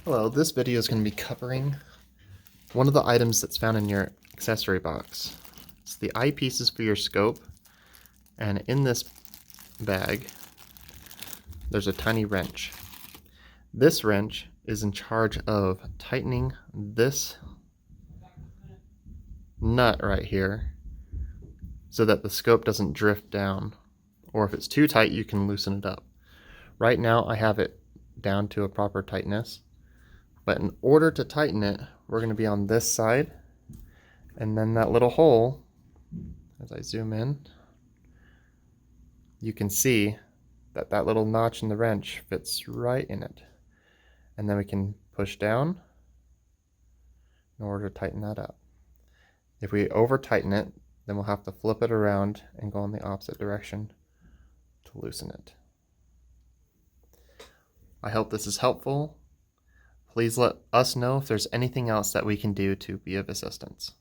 Hello, this video is going to be covering one of the items that's found in your accessory box. It's the eyepieces for your scope, and in this bag there's a tiny wrench. This wrench is in charge of tightening this nut right here so that the scope doesn't drift down, or if it's too tight you can loosen it up. Right now I have it down to a proper tightness. But in order to tighten it, we're going to be on this side, and then that little hole, as I zoom in, you can see that that little notch in the wrench fits right in it. And then we can push down in order to tighten that up. If we over tighten it, then we'll have to flip it around and go in the opposite direction to loosen it. I hope this is helpful. Please let us know if there's anything else that we can do to be of assistance.